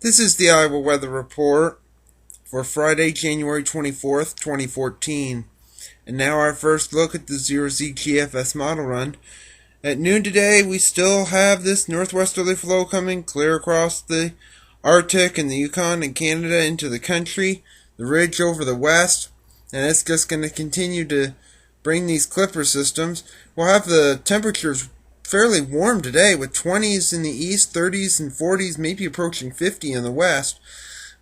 This is the Iowa Weather Report for Friday, January 24th, 2014. And now our first look at the 0Z GFS model run. At noon today, we still have this northwesterly flow coming clear across the Arctic and the Yukon and Canada into the country, the ridge over the west, and it's just going to continue to bring these clipper systems. We'll have the temperatures fairly warm today with 20s in the east, 30s and 40s, maybe approaching 50 in the west.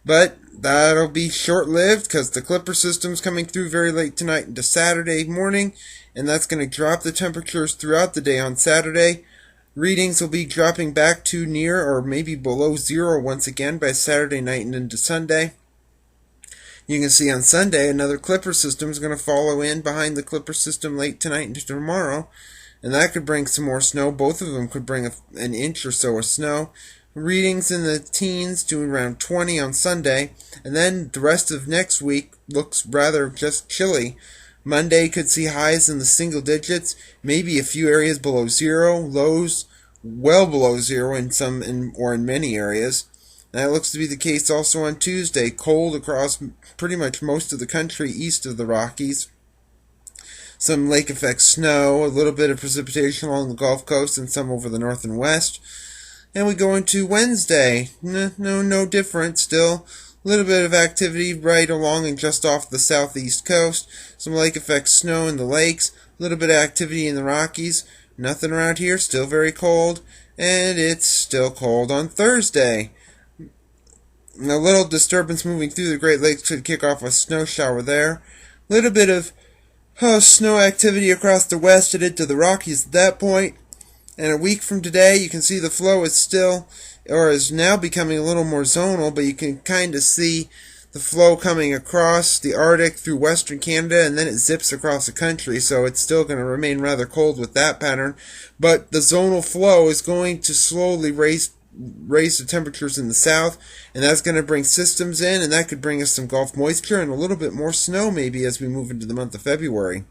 But that'll be short-lived because the clipper system's coming through very late tonight into Saturday morning, and that's going to drop the temperatures throughout the day on Saturday. Readings will be dropping back to near or maybe below zero once again by Saturday night and into Sunday. You can see on Sunday another clipper system is going to follow in behind the clipper system late tonight into tomorrow, and that could bring some more snow. Both of them could bring an inch or so of snow. Readings in the teens to around 20 on Sunday, and then the rest of next week looks rather just chilly. Monday could see highs in the single digits, maybe a few areas below zero, lows well below zero in many areas. That looks to be the case also on Tuesday. Cold across pretty much most of the country east of the Rockies. Some lake effect snow, a little bit of precipitation along the Gulf Coast, and some over the north and west. And we go into Wednesday. No different. Still a little bit of activity right along and just off the southeast coast. Some lake effect snow in the lakes. A little bit of activity in the Rockies. Nothing around here. Still very cold. And it's still cold on Thursday. A little disturbance moving through the Great Lakes could kick off a snow shower there. A little bit of snow activity across the west headed to the Rockies at that point. And a week from today, you can see the flow is now becoming a little more zonal, but you can kind of see the flow coming across the Arctic through western Canada, and then it zips across the country, so it's still going to remain rather cold with that pattern. But the zonal flow is going to slowly raise the temperatures in the south, and that's going to bring systems in, and that could bring us some Gulf moisture and a little bit more snow maybe as we move into the month of February.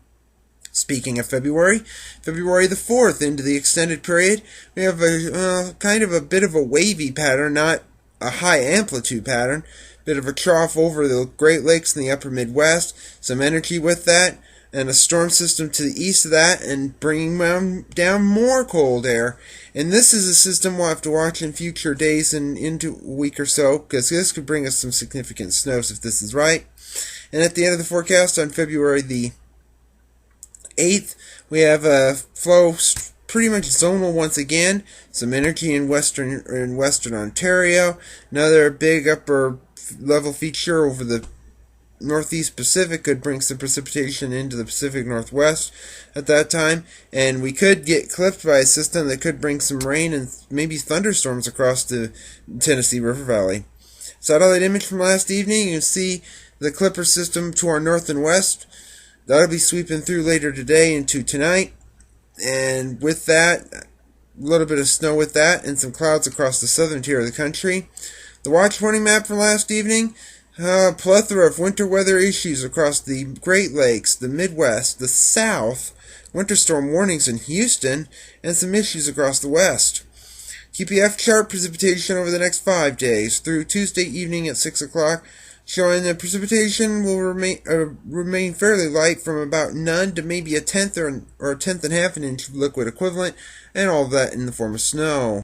Speaking of February the 4th into the extended period, we have a kind of a bit of a wavy pattern, not a high amplitude pattern, bit of a trough over the Great Lakes in the upper Midwest, some energy with that, and a storm system to the east of that, and bringing down more cold air. And this is a system we'll have to watch in future days and into a week or so, because this could bring us some significant snows if this is right. And at the end of the forecast on February the 8th, we have a flow pretty much zonal once again. Some energy in western Ontario. Another big upper level feature over the Northeast Pacific could bring some precipitation into the Pacific Northwest at that time, and we could get clipped by a system that could bring some rain and maybe thunderstorms across the Tennessee River Valley. Satellite image from last evening, you can see the clipper system to our north and west. That'll be sweeping through later today into tonight, and with that, a little bit of snow with that, and some clouds across the southern tier of the country. The watch warning map from last evening, plethora of winter weather issues across the Great Lakes, the Midwest, the South, winter storm warnings in Houston, and some issues across the West. QPF chart precipitation over the next 5 days through Tuesday evening at 6 o'clock, showing that precipitation will remain fairly light from about none to maybe a tenth or a tenth and a half an inch of liquid equivalent, and all of that in the form of snow.